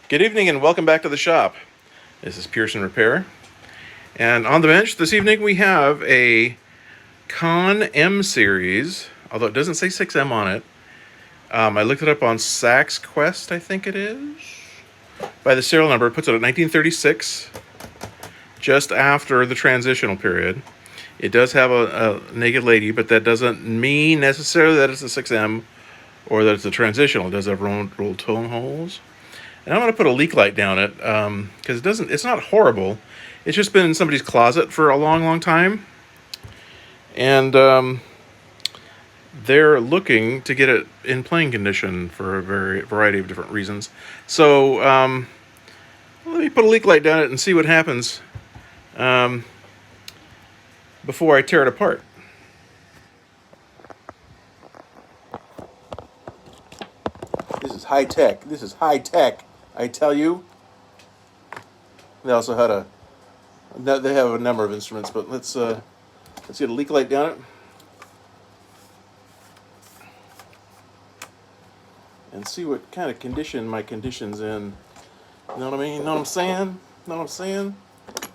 Good evening and welcome back to the shop. This is Pearson Repair. And on the bench this evening we have a Conn M series, although it doesn't say 6M on it. I looked it up on Saks Quest, I think it is. By the serial number, it puts it at 1936, just after the transitional period. It does have a naked lady, but that doesn't mean necessarily that it's a 6M or that it's a transitional. It does have rolled tone holes. And I'm going to put a leak light down it because it's not horrible. It's just been in somebody's closet for a long, long time. And they're looking to get it in playing condition for a variety of different reasons. So let me put a leak light down it and see what happens before I tear it apart. This is high tech. This is high tech, I tell you. They also had they have a number of instruments, but let's get a leak light down it. And see what kind of condition my condition's in. You know what I mean? Know what I'm saying? Know what I'm saying? Get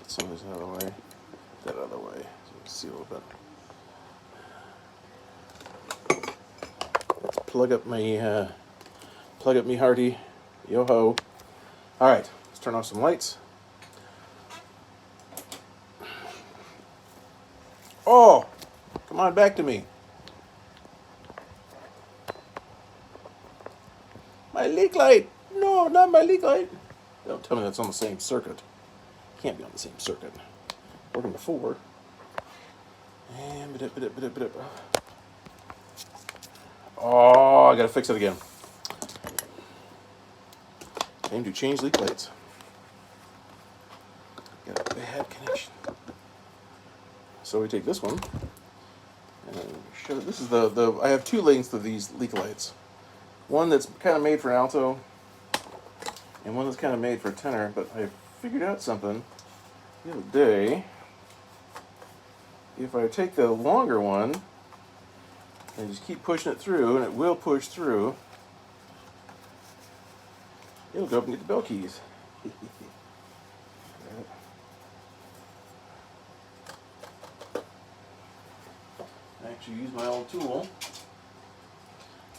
some of this out of the way. That out of the way. So you can see a little bit. Let's plug up me hearty. Yo ho. Alright, let's turn off some lights. Oh! Come on back to me. My leak light! No, not my leak light! Don't tell me that's on the same circuit. Can't be on the same circuit. Working before. And oh, I gotta fix it again. Time to change leak lights. Got a bad connection. So we take this one and show. This is the I have two lengths of these leak lights. One that's kind of made for an alto, and one that's kind of made for a tenor. But I figured out something the other day. If I take the longer one and just keep pushing it through, and it will push through, it'll go up and get the bell keys. I actually use my old tool.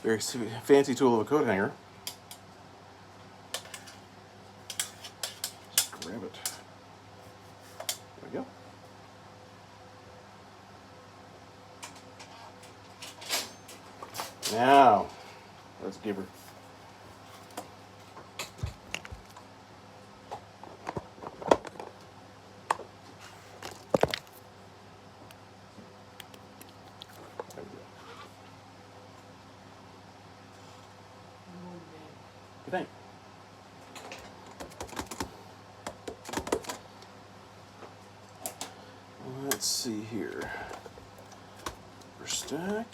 Very fancy tool of a coat hanger. Just grab it. There we go. Now, let's give her. There we go. Good night. Let's see here. First stack.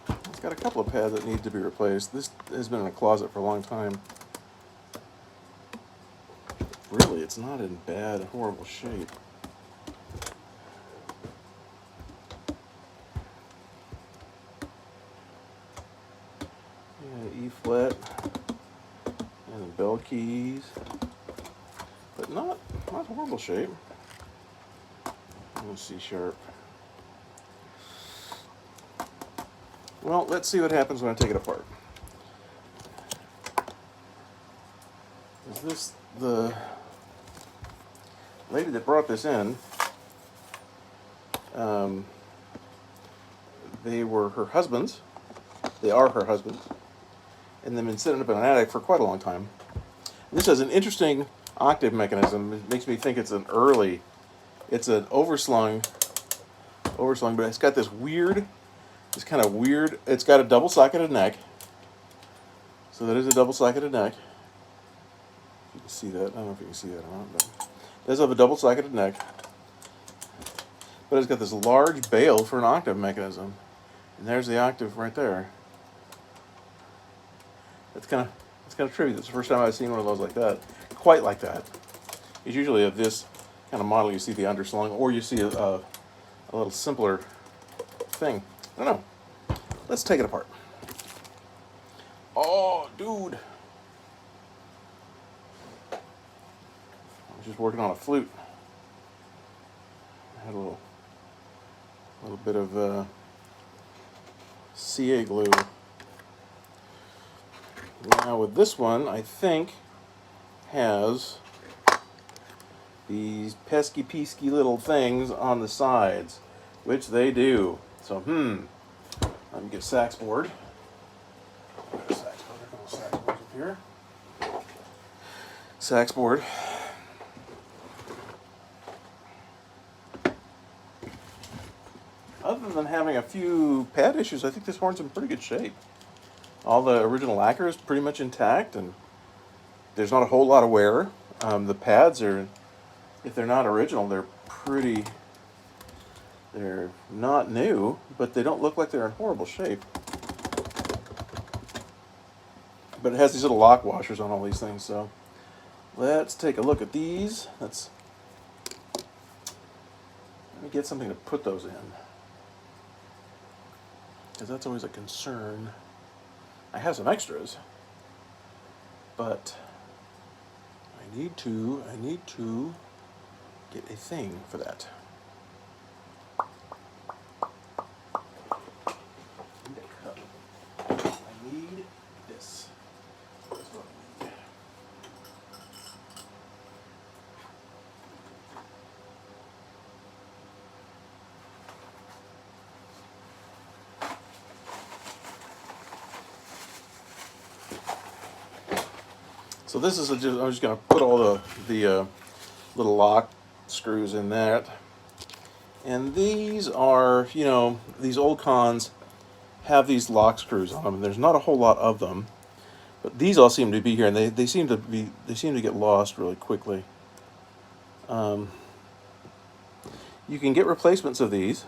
It's got a couple of pads that need to be replaced. This has been in a closet for a long time. Really, it's not in bad, horrible shape. Yeah, E flat and the bell keys, but not horrible shape. And C sharp. Well, let's see what happens when I take it apart. Is this the lady that brought this in? They were her husbands. They are her husbands. And they've been sitting up in an attic for quite a long time. This has an interesting octave mechanism. It makes me think it's an overslung, but it's got this kind of weird, it's got a double-socketed neck. So that is a double-socketed neck. If you can see that. I don't know if you can see that or not, but it does have a double-socketed neck. But it's got this large bail for an octave mechanism. And there's the octave right there. It's kind of trippy. That's the first time I've seen one of those like that. Quite like that. It's usually of this kind of model you see the underslung, or you see a little simpler thing. I don't know. Let's take it apart. Oh, dude. I was just working on a flute. I had a little bit of CA glue. Now with this one, I think has these pesky peesky little things on the sides, which they do. So, let me get a sax board. Sax board up here. Sax board. Other than having a few pad issues, I think this horn's in pretty good shape. All the original lacquer is pretty much intact, and there's not a whole lot of wear. The pads are, if they're not original, they're not new, but they don't look like they're in horrible shape. But it has these little lock washers on all these things, so let's take a look at these. Let me get something to put those in, because that's always a concern. I have some extras, but I need to get a thing for that. I need this. That's what I need. So this is I'm just going to put all the little lock screws in that. And these are, these old conns have these lock screws on them. And there's not a whole lot of them, but these all seem to be here, and they seem to get lost really quickly. You can get replacements of these.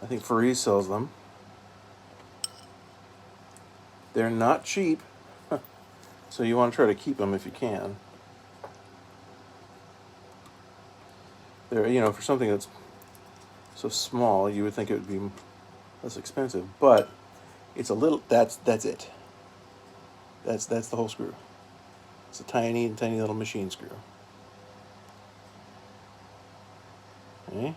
I think Farees sells them. They're not cheap, so you want to try to keep them if you can. They're, for something that's so small, you would think it would be less expensive, but it's a little. That's it. That's the whole screw. It's a tiny little machine screw. Okay.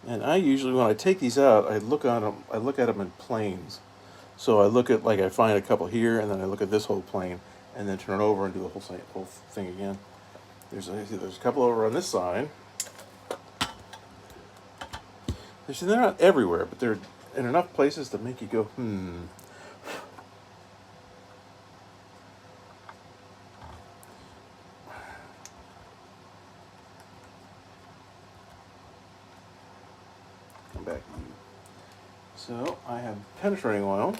And I usually, when I take these out, I look at them in planes. So I look at, I find a couple here, and then I look at this whole plane, and then turn it over and do the whole thing again. There's a couple over on this side. They're not everywhere, but they're in enough places to make you go, Come back to you. So I have penetrating oil.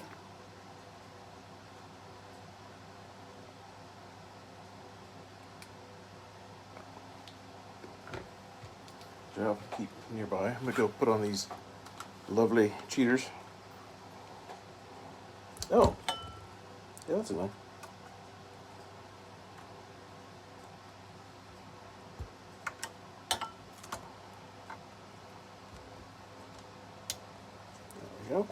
Which I'll keep nearby. I'm going to go put on these lovely cheaters. Oh, yeah, that's enough. There we go.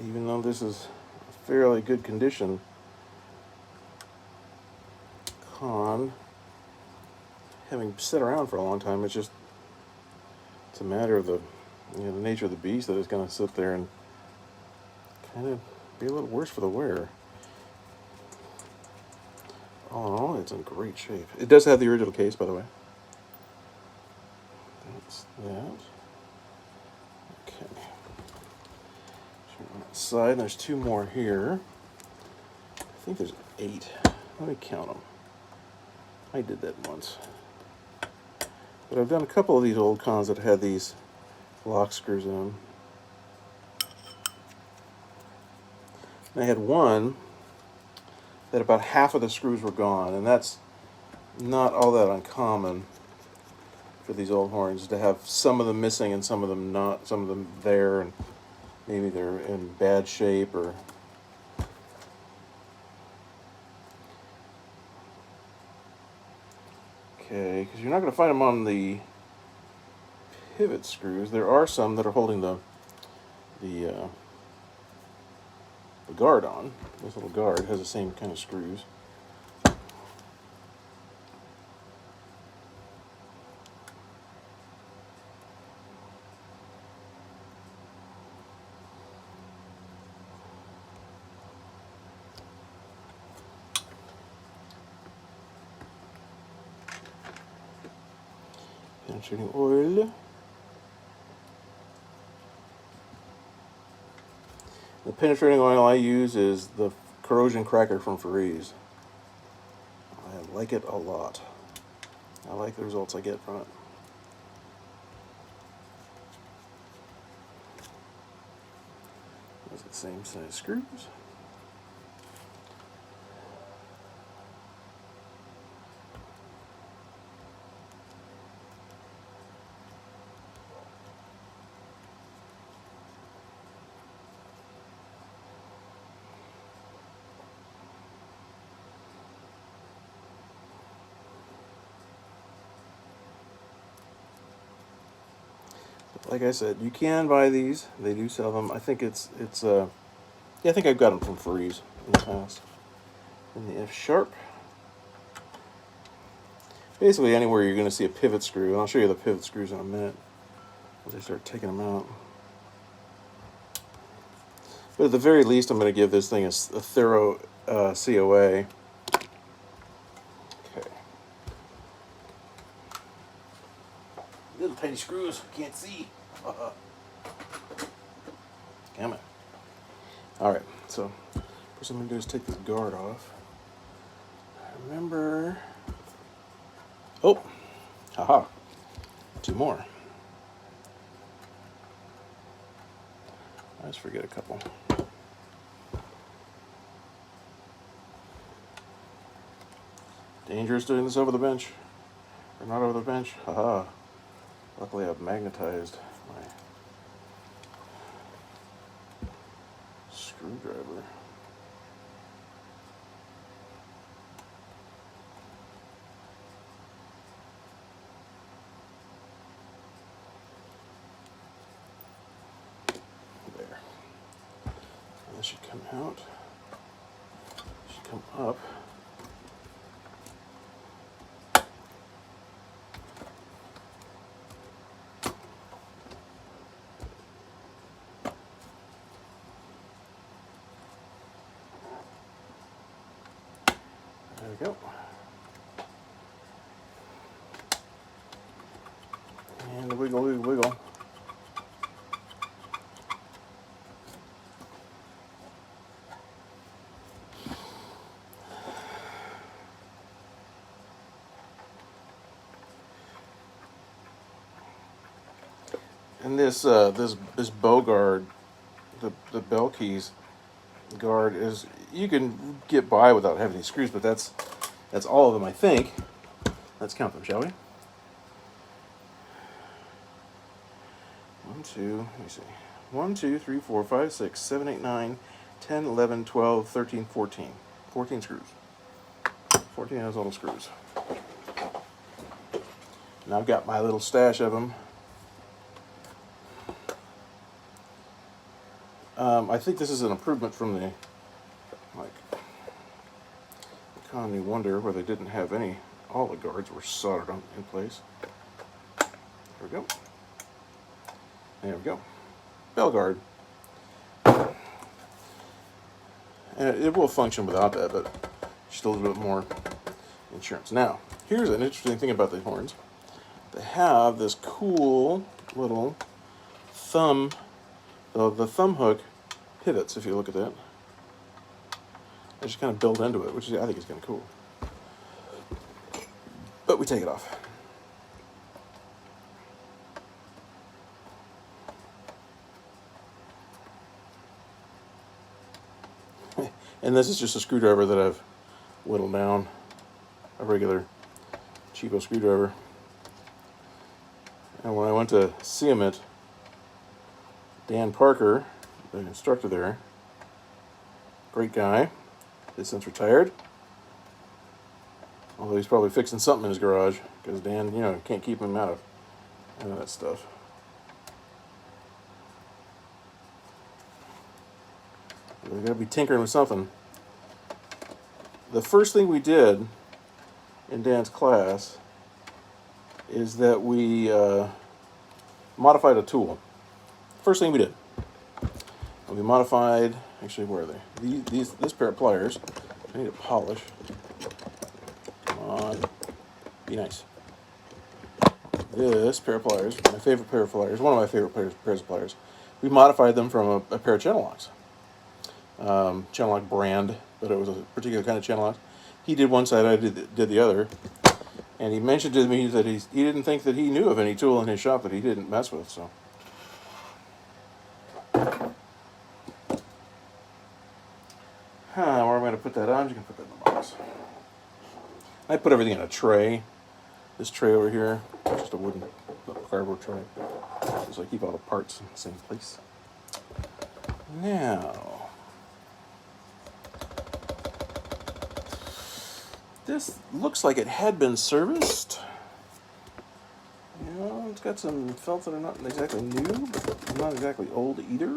Even though this is a fairly good condition, conn, having sit around for a long time, it's a matter of the nature of the beast that it's going to sit there and kind of be a little worse for the wear. All in all, it's in great shape. It does have the original case, by the way. That's that. Okay. On that side, there's two more here. I think there's 8. Let me count them. I did that once. But I've done a couple of these old conns that had these lock screws in them. And I had one that about half of the screws were gone, and that's not all that uncommon for these old horns to have some of them missing and some of them not, some of them there, and maybe they're in bad shape or. Okay, because you're not going to find them on the pivot screws. There are some that are holding the guard on. This little guard has the same kind of screws. Penetrating oil. The penetrating oil I use is the corrosion cracker from Farees. I like it a lot. I like the results I get from it. Those are the same size screws. Like I said, you can buy these. They do sell them. I think yeah, I think I've got them from Farees in the past. In the F sharp. Basically anywhere you're going to see a pivot screw, and I'll show you the pivot screws in a minute as I start taking them out. But at the very least, I'm going to give this thing a thorough COA. Okay. Little tiny screws, can't see. Damn it. Alright, so first I'm going to do is take this guard off. Remember. Oh, haha. Two more. I just forget a couple. Dangerous doing this over the bench. Or not over the bench. Haha. Luckily I've magnetized my screwdriver. There. And this should come out. Should come up. There we go. And wiggle, wiggle, wiggle. And this bow guard, the bell keys guard is, you can get by without having these screws, but that's all of them, I think. Let's count them, shall we? 1, 2, let me see. 1, 2, 3, 4, 5, 6, 7, 8, 9, 10, 11, 12, 13, 14. 14 screws. 14 of those little screws. And I've got my little stash of them. I think this is an improvement from the conn New Wonder, where they didn't have any. All the guards were soldered in place. There we go. There we go. Bell guard. And it will function without that, but just a little bit more insurance. Now, here's an interesting thing about the horns. They have this cool little thumb, the thumb hook pivots, if you look at that. They just kind of build into it, which I think is kind of cool. But we take it off. And this is just a screwdriver that I've whittled down, a regular cheapo screwdriver. And when I went to see him at Dan Parker, the instructor there, great guy, he's since retired. Although he's probably fixing something in his garage, because Dan, you know, can't keep him out of that stuff. They gotta be tinkering with something. The first thing we did in Dan's class is that we modified a tool. First thing we did. We modified, actually, where are they? This pair of pliers. I need to polish. Come on. Be nice. This pair of pliers, my favorite pair of pliers, one of my favorite pairs of pliers. We modified them from a pair of channel locks. Channel lock brand, but it was a particular kind of channel lock. He did one side, I did the other. And he mentioned to me that he didn't think that he knew of any tool in his shop that he didn't mess with, so. Where am I going to put that on? I'm just going to put that in the box. I put everything in a tray. This tray over here, just a wooden cardboard tray. So I keep all the parts in the same place. Now, this looks like it had been serviced. You know, it's got some felts that are not exactly new, but not exactly old either.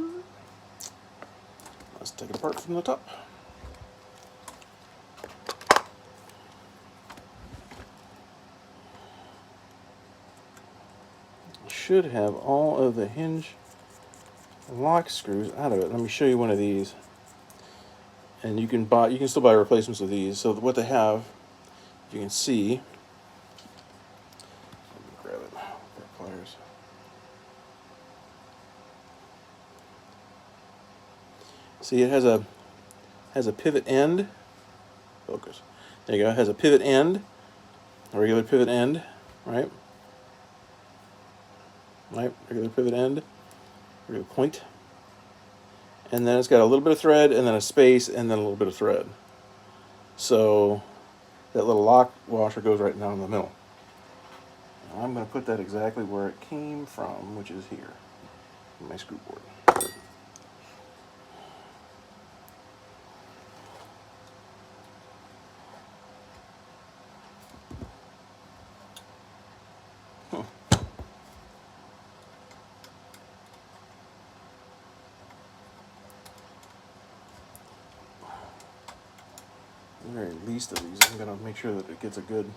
Let's take it apart from the top. Should have all of the hinge lock screws out of it. Let me show you one of these. And you can still buy replacements of these. So what they have, if you can see, let me grab it. Pliers. See, it has a pivot end. Focus. There you go. It has a pivot end, a regular pivot end, right? Right, regular pivot end, regular point, and then it's got a little bit of thread, and then a space, and then a little bit of thread. So that little lock washer goes right down in the middle. Now I'm going to put that exactly where it came from, which is here, in my screw board. The very least of these, I'm going to make sure that it gets a good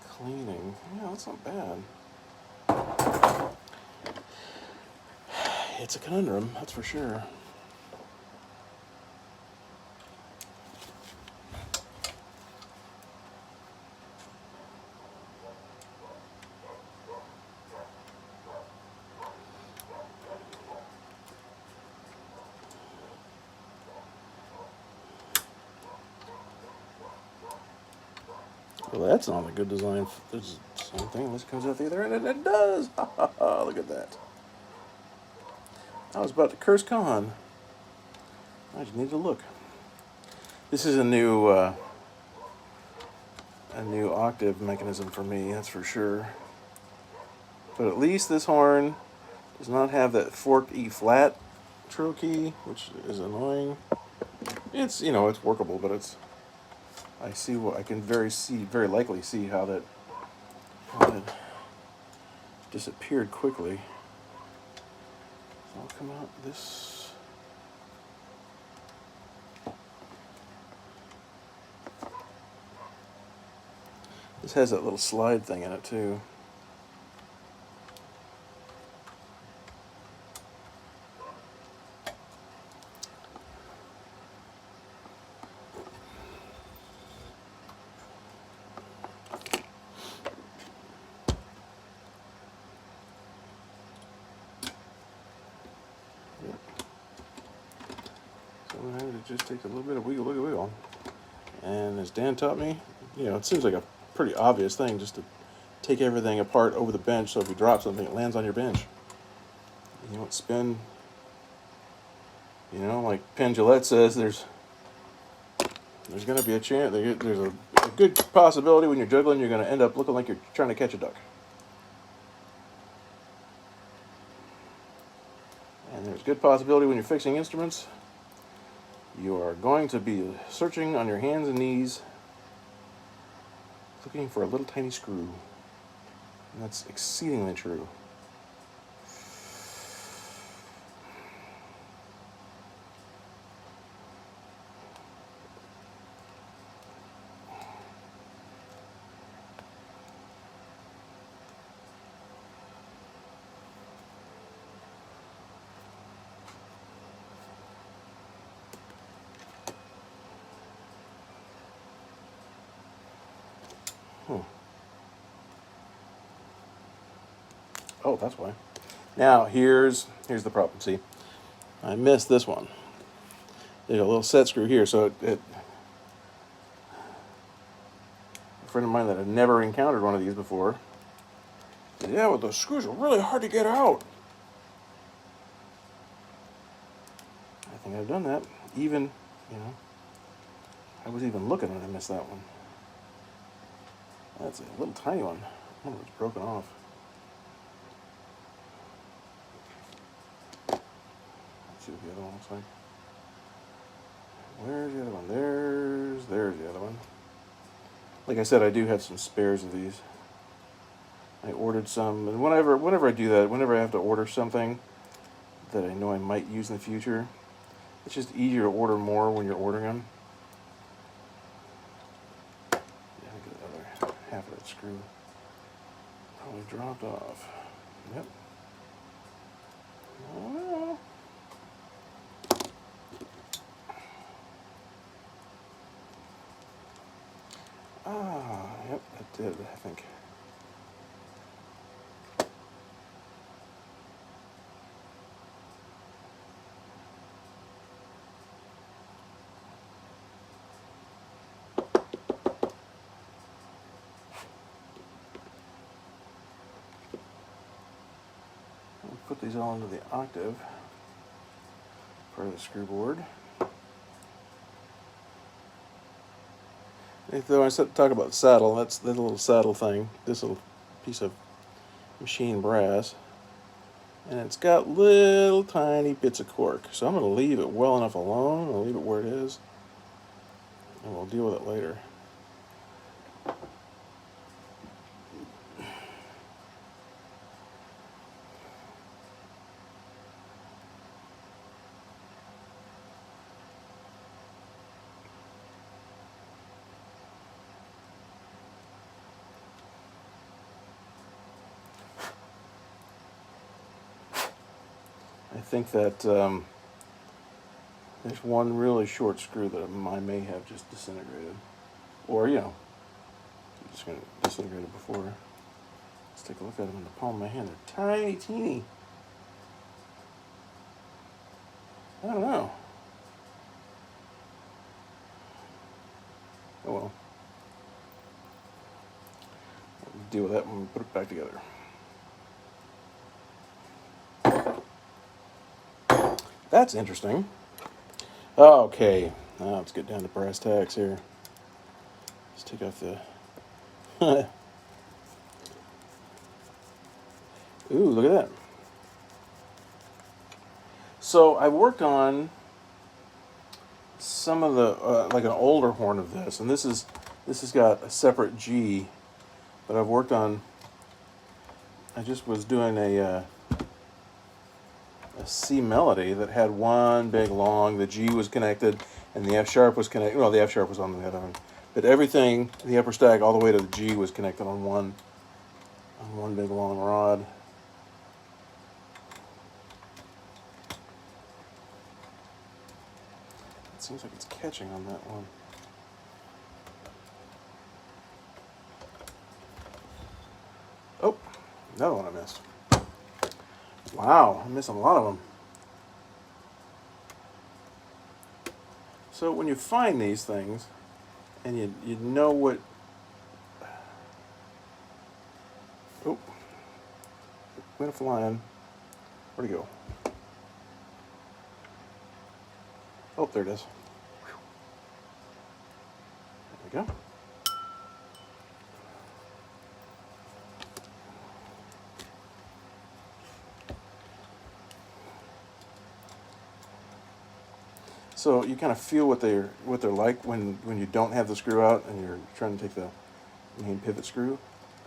cleaning. Yeah, that's not bad. It's a conundrum, that's for sure. Well, that's not a good design. There's the same thing. Unless it comes out the other end, and it does. Look at that. I was about to curse conn. I just need to look. This is a new octave mechanism for me. That's for sure. But at least this horn does not have that forked E flat trill key, which is annoying. It's, you know, it's workable, but it's. I can very likely see how that disappeared quickly. So I'll come out this. This has that little slide thing in it too. It just takes a little bit of wiggle. And as Dan taught me, you know, it seems like a pretty obvious thing just to take everything apart over the bench, so if you drop something, it lands on your bench. You don't spin, you know, like Penn Jillette says, there's There's going to be a chance. There's a good possibility when you're juggling, you're going to end up looking like you're trying to catch a duck. And there's a good possibility when you're fixing instruments, you are going to be searching on your hands and knees, looking for a little tiny screw. And that's exceedingly true. Oh, that's why. Now here's the problem. See, I missed this one. There's a little set screw here, so a friend of mine that had never encountered one of these before said, "Yeah, well, the screws are really hard to get out." I think I've done that. Even, I was even looking when I missed that one. That's a little tiny one. I wonder if it's broken off. Let's see what the other one looks like. Where's the other one? There's the other one. Like I said, I do have some spares of these. I ordered some, and whenever I do that, whenever I have to order something that I know I might use in the future, it's just easier to order more when you're ordering them. Yeah, I think the other half of that screw probably dropped off. Yep. Oh. Yep, that did, I think. I'll put these all into the octave part of the screw board. Though I said to talk about the saddle, that's the little saddle thing, this little piece of machine brass, and it's got little tiny bits of cork. So I'm going to leave it well enough alone. I'll leave it where it is, and we'll deal with it later. I think that there's one really short screw that I may have just disintegrated. Or, I'm just going to disintegrate it before. Let's take a look at them in the palm of my hand. They're tiny, teeny. I don't know. Oh well. We'll deal with that when we put it back together. That's interesting. Okay, now let's get down to brass tacks here. Let's take off the... Ooh, look at that. So I worked on some of the, like an older horn of this, and this has got a separate G, but I've worked on, I just was doing a C melody that had one big long, the G was connected, and the F sharp was connected, well, the F sharp was on the other one, but everything, the upper stack all the way to the G was connected on one big long rod. It seems like it's catching on that one. Oh, another one I missed. Wow, I'm missing a lot of them. So when you find these things, and you know what... Oh, went flying. Where'd it go? Oh, there it is. we go. So you kind of feel what they're like when you don't have the screw out and you're trying to take the main pivot screw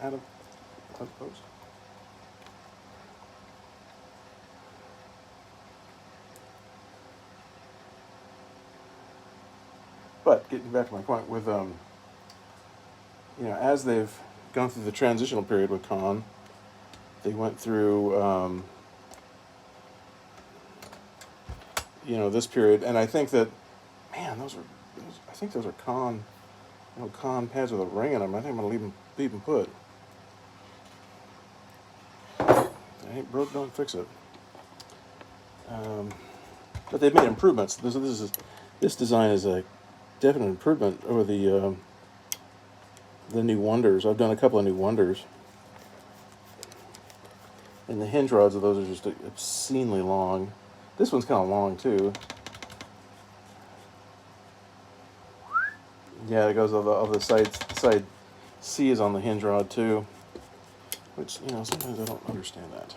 out of those. But getting back to my point with as they've gone through the transitional period with conn, they went through this period, and I think that, man, I think those are conn pads with a ring in them. I think I'm gonna leave them put. If it ain't broke, don't fix it. But they've made improvements. This design is a definite improvement over the new Wonders. I've done a couple of new Wonders, and the hinge rods of those are just obscenely long. This one's kind of long too. Yeah, it goes of the side. Side C is on the hinge rod too, which sometimes I don't understand that.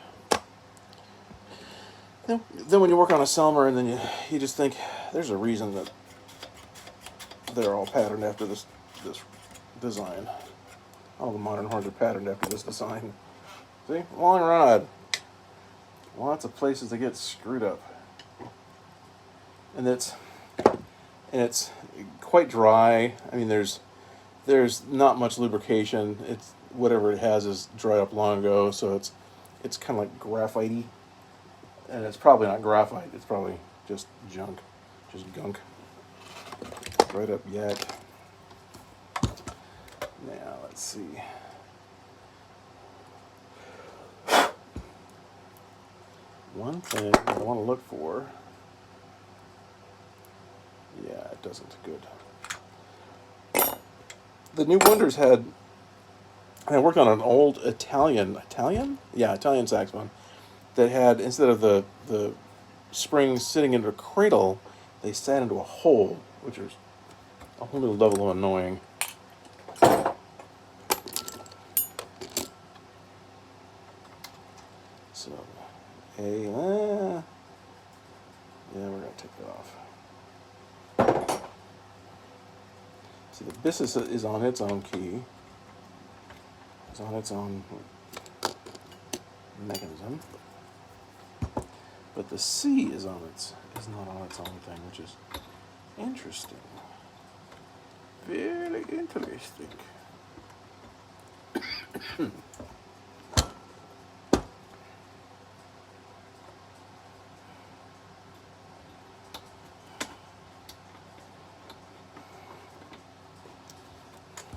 Then when you work on a Selmer, and then you just think there's a reason that they're all patterned after this design. All the modern horns are patterned after this design. See, long rod. Lots of places to get screwed up, and it's quite dry. I mean, there's not much lubrication. It's whatever it has is dried up long ago, so it's kind of like graphite-y. And it's probably not graphite. It's probably just junk, just gunk. Right up yak. Now let's see. One thing I want to look for. Yeah, it doesn't. Good. The new Wonders I worked on an old Italian saxophone that had, instead of the springs sitting into a cradle, they sat into a hole, which is a whole new level of annoying. So, yeah, we're going to take that off. See, the Bissus is on its own key. It's on its own mechanism. But the C is not on its own thing, which is interesting. Very interesting.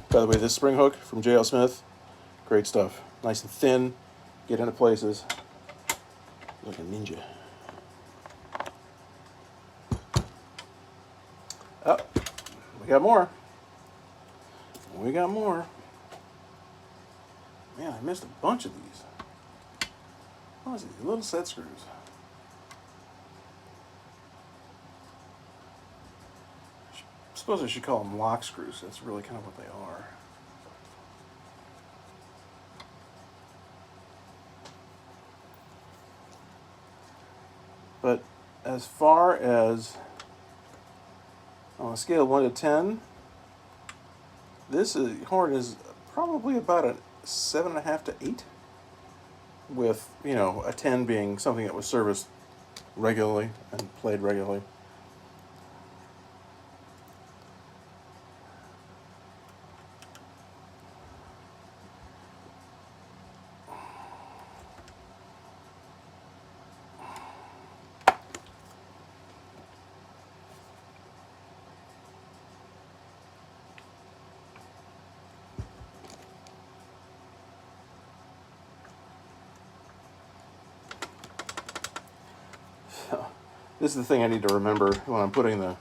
By the way, this spring hook from J.L. Smith, great stuff. Nice and thin, get into places like a ninja. Oh, we got more. Man, I missed a bunch of these. What was it? Little set screws. I suppose I should call them lock screws. That's really kind of what they are. But as far as on a scale of 1 to 10, this horn is probably about a 7.5 to 8, with a 10 being something that was serviced regularly and played regularly. This is the thing I need to remember when I'm putting the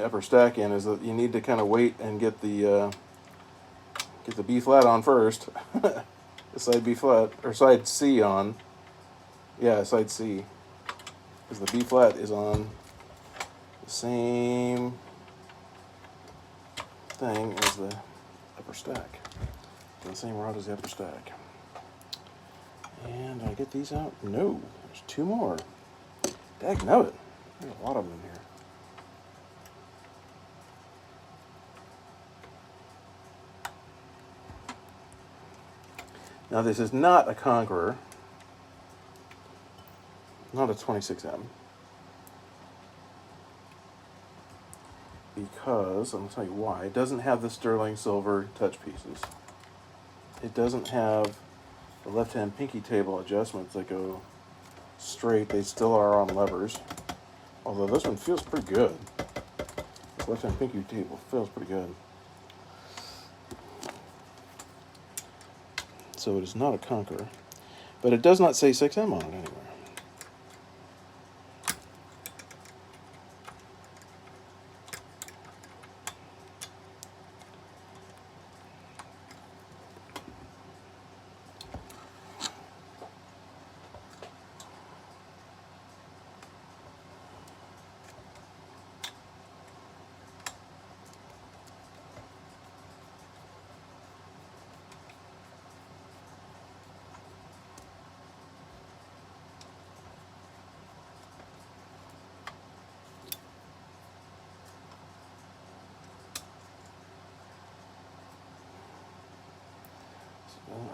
upper stack in, is that you need to kind of wait and get the B flat on first, the side B flat or side C on. Yeah, side C, because the B flat is on the same thing as the upper stack. The same rod as the upper stack. And did I get these out? No. There's two more. Dagnabbit. There's a lot of them in here. Now this is not a Conqueror. Not a 26M. Because, I'm going to tell you why, it doesn't have the sterling silver touch pieces. It doesn't have the left-hand pinky table adjustments that go straight. They still are on levers. Although this one feels pretty good. The left-hand pinky table feels pretty good. So it is not a Conqueror. But it does not say 6M on it anywhere.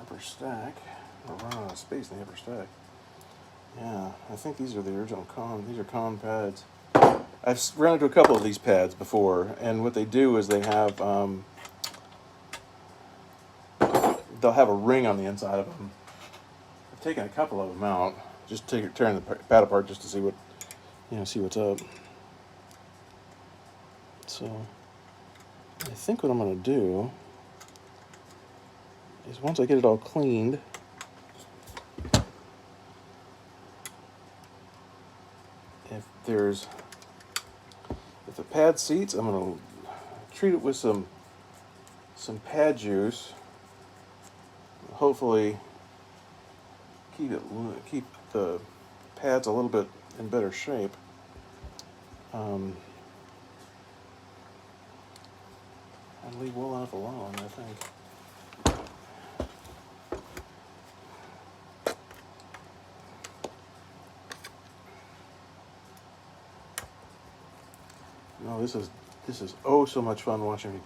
Upper stack. We're running out of space in the upper stack. Yeah, I think these are the original conn. These are conn pads. I've run into a couple of these pads before, and what they do is they have they'll have a ring on the inside of them. I've taken a couple of them out, just tearing the pad apart just to see what see what's up. So I think what I'm going to do is once I get it all cleaned, if the pad seats, I'm going to treat it with some pad juice. Hopefully keep the pads a little bit in better shape. And leave well enough alone, I think. No, this is oh so much fun watching me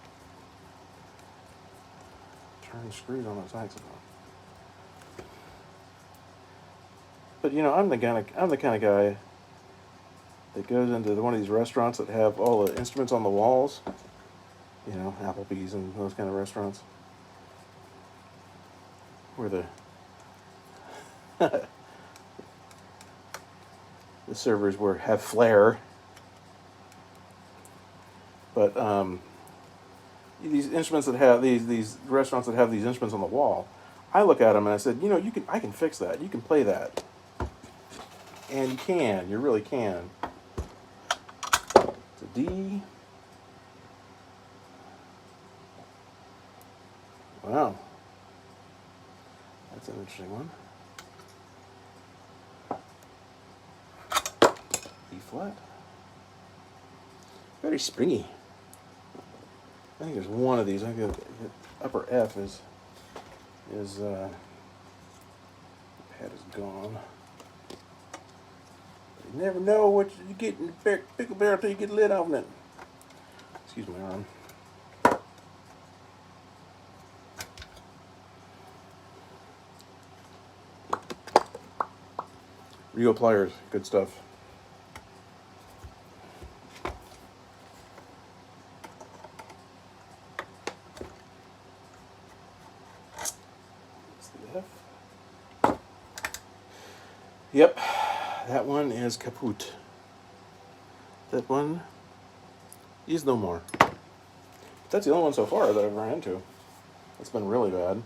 turn screws on a saxophone. But I'm the kind of guy that goes into one of these restaurants that have all the instruments on the walls. Applebee's and those kind of restaurants, where the the servers have flair. But these instruments that have these restaurants that have these instruments on the wall, I look at them and I said, I can fix that. You can play that, and you really can. It's a D. Wow, that's an interesting one. E flat. Very springy. I think there's one of these. I think the upper F is the pad is gone. You never know what you get in the pickle barrel until you get the lid off it. Excuse my arm. Rio pliers, good stuff. Yep, that one is kaput. That one is no more. That's the only one so far that I've run into. It's been really bad.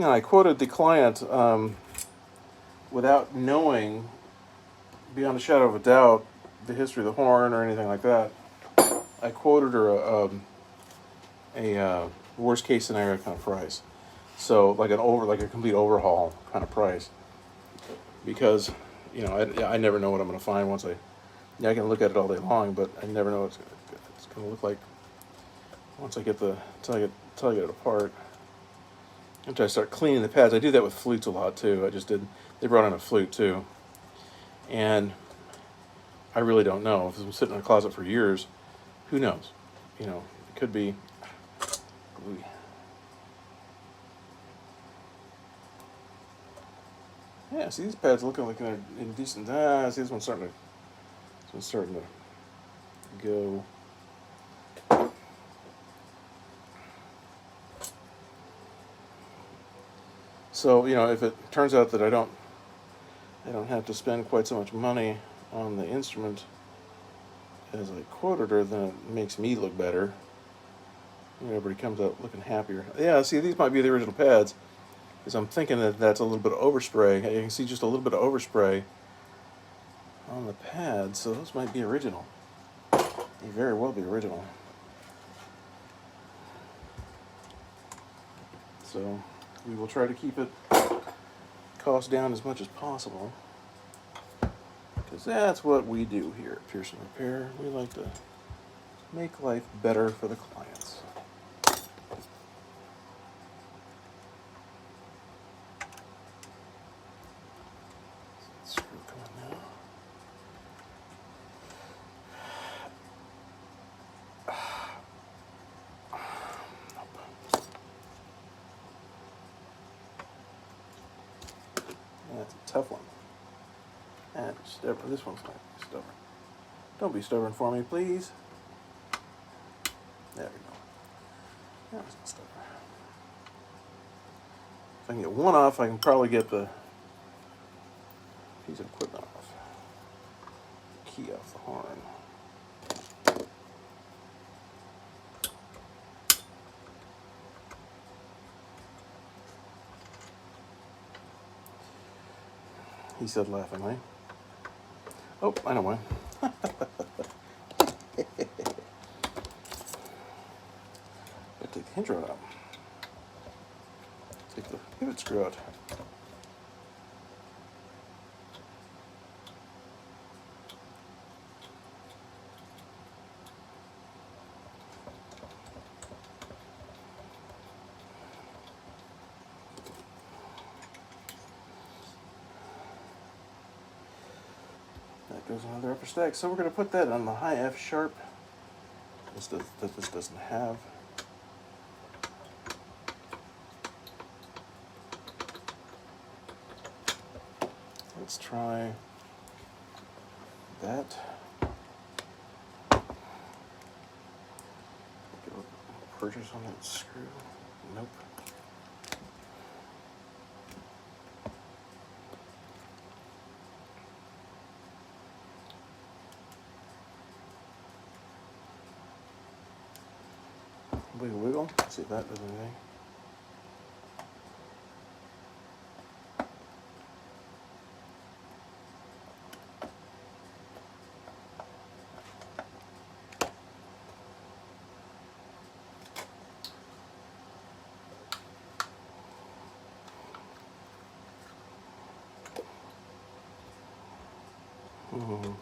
I quoted the client without knowing, beyond a shadow of a doubt, the history of the horn or anything like that. I quoted her worst case scenario kind of price. So like a complete overhaul kind of price, because I never know what I'm going to find once I can look at it all day long, but I never know what it's going to look like once I get until I get it apart. Until I start cleaning the pads. I do that with flutes a lot too. They brought in a flute too, and I really don't know. If it's been sitting in a closet for years, who knows? It could be gluey. Yeah, see, these pads looking like they're in decent. See, this one's starting to go. So if it turns out that I don't have to spend quite so much money on the instrument as I quoted her, then it makes me look better. Everybody comes out looking happier. Yeah, see, these might be the original pads, because I'm thinking that that's a little bit of overspray. You can see just a little bit of overspray on the pads, so those might be original. They very well be original. So we will try to keep it cost down as much as possible, because that's what we do here at Pearson Repair. We like to make life better for the clients. Screw coming now. That's a tough one. And stubborn. This one's not stubborn. Don't be stubborn for me, please. There we go. That was not stubborn. If I can get one off, I can probably get the piece of equipment off. Key off the horn. He said laughingly. Oh, I know why. Gotta take the hinge rod out. Take the pivot screw out. That goes another upper stack. So we're going to put that on the high F sharp. This doesn't have. Let's try that. Get a purchase on that screw. Nope. Wiggle, wiggle. See if that does anything. Mm-hmm.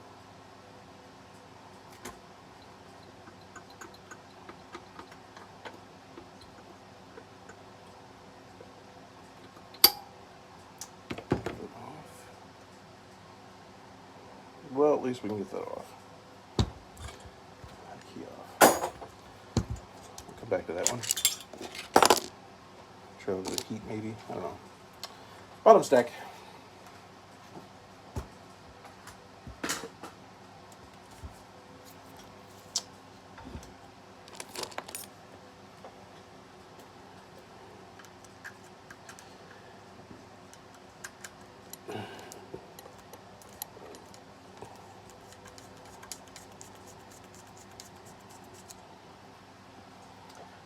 Well, at least we can get that off. Key off. We'll come back to that one. Try a little bit of heat, maybe. I don't know. Bottom stack.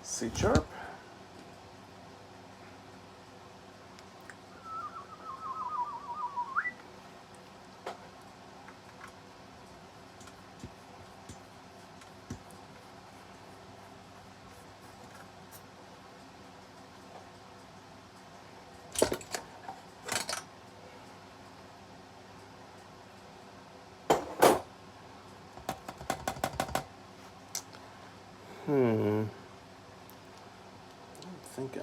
C sharp. I'm thinking.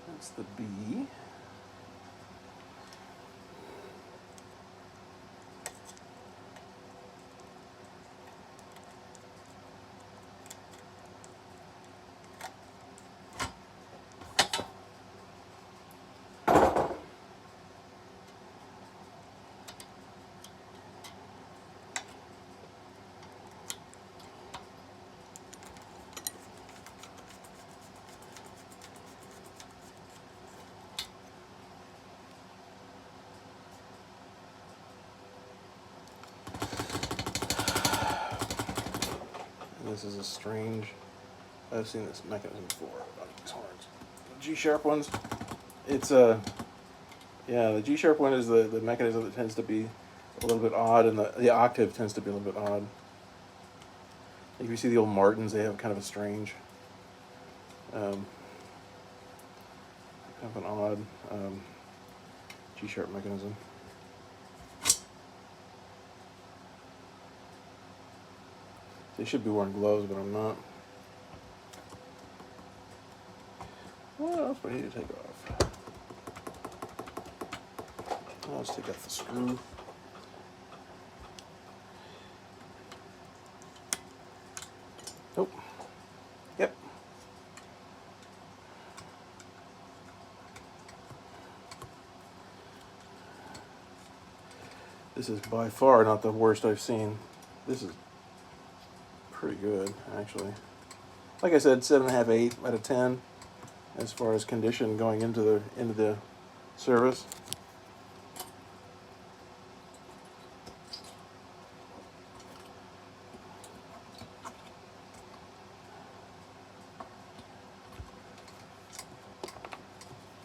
That's the B. This is a strange. I've seen this mechanism before on these horns. The G-sharp ones. It's yeah, the G-sharp one is the mechanism that tends to be a little bit odd, and the octave tends to be a little bit odd. Like if you see the old Martins, they have kind of a strange, kind of an odd G-sharp mechanism. They should be wearing gloves, but I'm not. What else do I need to take off? Let's take off the screw. Nope. Yep. This is by far not the worst I've seen. This is pretty good, actually. Like I said, 7.5, 8 out of 10 as far as condition going into the service.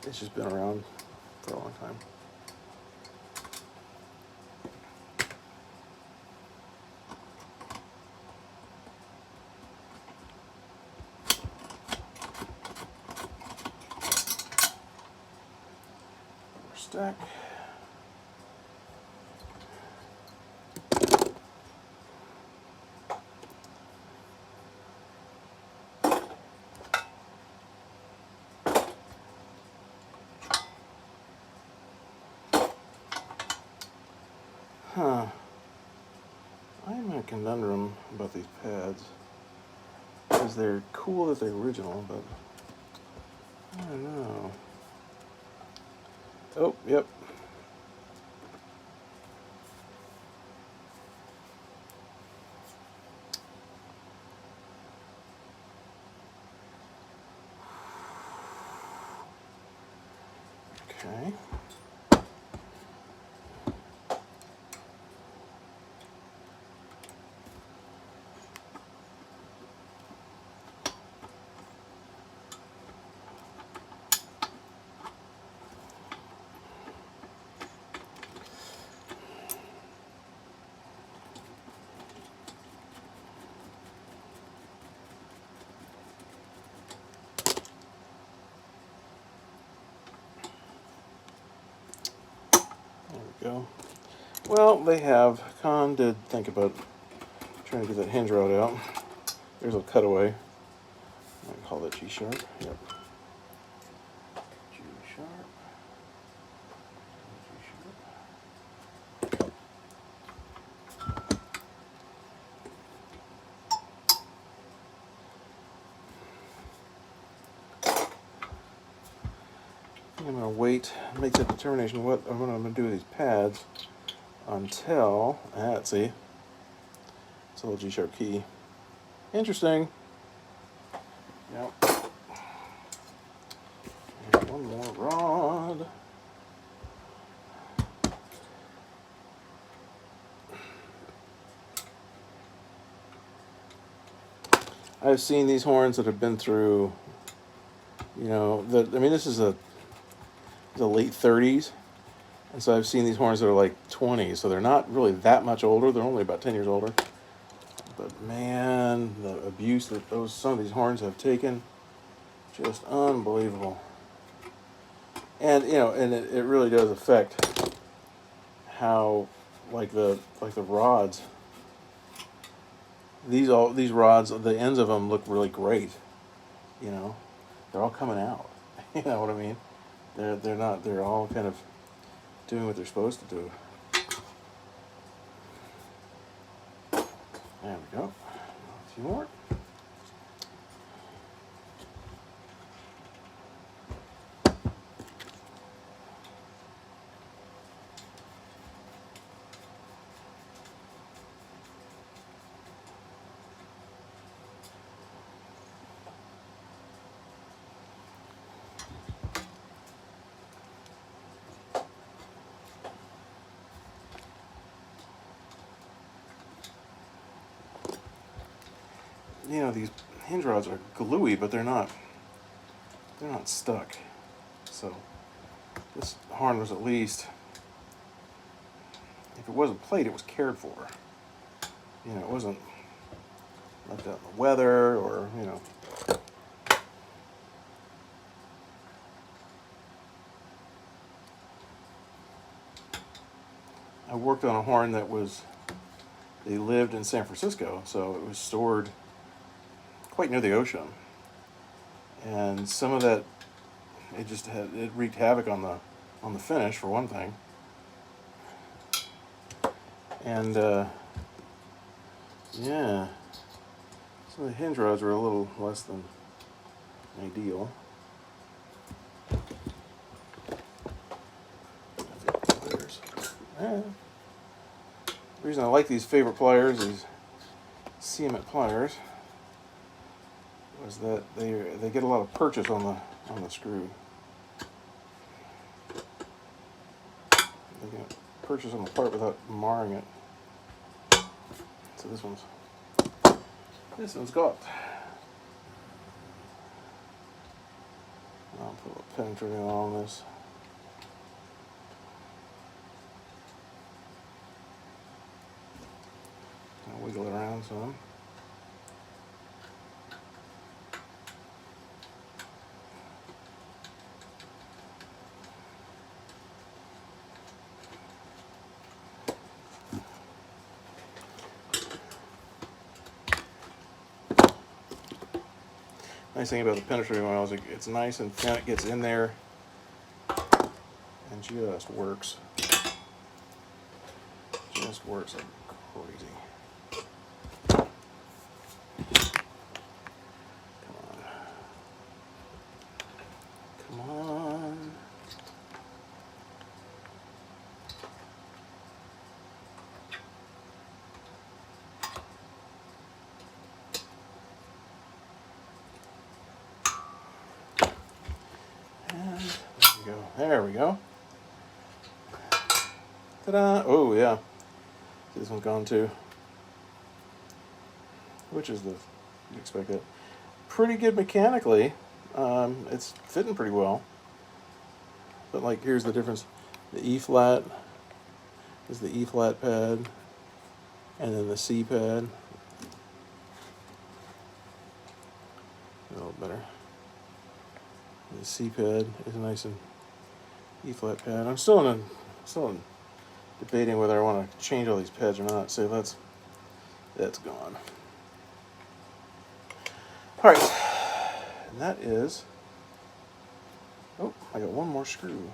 It's just been around for a long time. Stack. Huh. I'm in a conundrum about these pads. Because they're cool that they're original, but I don't know. Oh, yep. Okay. Go. Well, Conn did think about trying to get that hinge rod out. There's a cutaway. I call that G-sharp. Yep. G-sharp. I'm going to wait, make that determination what I'm going to do with these pads until, let's see, it's a little G-sharp key. Interesting. Yep. And one more rod. I've seen these horns that have been through, you know, I mean, this is the late 30s. And so I've seen these horns that are like 20, so they're not really that much older. They're only about 10 years older. But man, the abuse that some of these horns have taken, just unbelievable. And you know, and it really does affect how, like the rods. These rods, the ends of them look really great. You know, they're all coming out. You know what I mean? They're not. They're all kind of doing what they're supposed to do. There we go. A few more. You know, these hinge rods are gluey, but they're not stuck. So this horn was, at least, if it wasn't played, it was cared for. You know, it wasn't left out in the weather, or, you know. I worked on a horn that they lived in San Francisco, so it was stored quite near the ocean. And some of that, it wreaked havoc on the finish, for one thing. And yeah, some of the hinge rods were a little less than ideal. The reason I like these favorite pliers, these cement pliers, was that they get a lot of purchase on the screw. They can purchase on the part without marring it. So this one's got. I'll put a penetrating on this. I'll wiggle it around some. Nice thing about the penetrating oil is it's nice and thin. It gets in there and just works. Just works like crazy. Come on. There we go. Ta-da! Oh yeah. This one's gone too. Which is you expect that. Pretty good mechanically. It's fitting pretty well. But like, here's the difference. The E flat is the E flat pad, and then the C pad. A little better. The C pad is nice and E flat pad. I'm still in debating whether I want to change all these pads or not. So that's gone. All right, and that is. Oh, I got one more screw.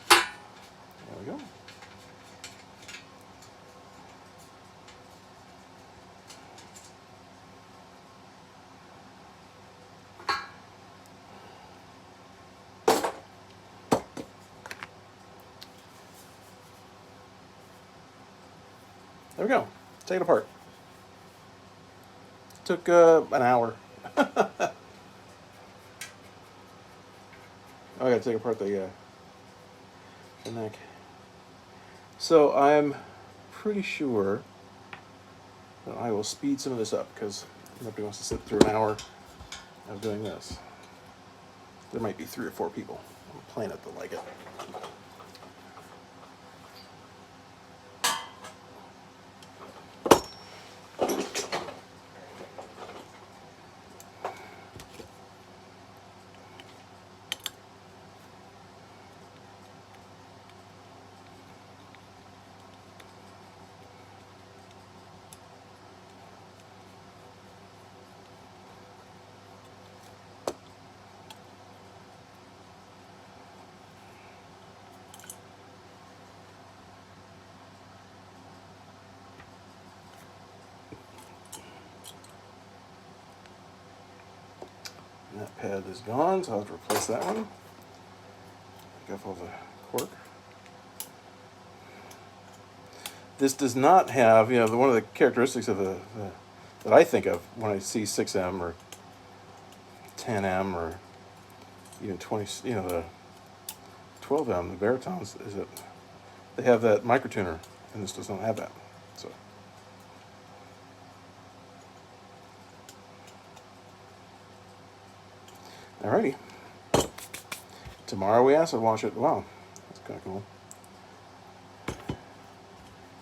There we go. There we go. Take it apart. Took an hour. Oh, I gotta take apart the neck. So I'm pretty sure that I will speed some of this up because nobody wants to sit through an hour of doing this. There might be 3 or 4 people on the planet that like it. That pad is gone, so I'll have to replace that one. Take off all the cork. This does not have, one of the characteristics of that I think of when I see 6M or 10M or even 20, the 12M, the baritones, is that they have that microtuner, and this does not have that. So. Alrighty. Tomorrow we acid wash it. Wow, that's kind of cool.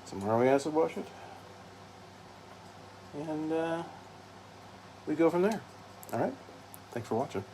Tomorrow we acid wash it. And we go from there. Alright. Thanks for watching.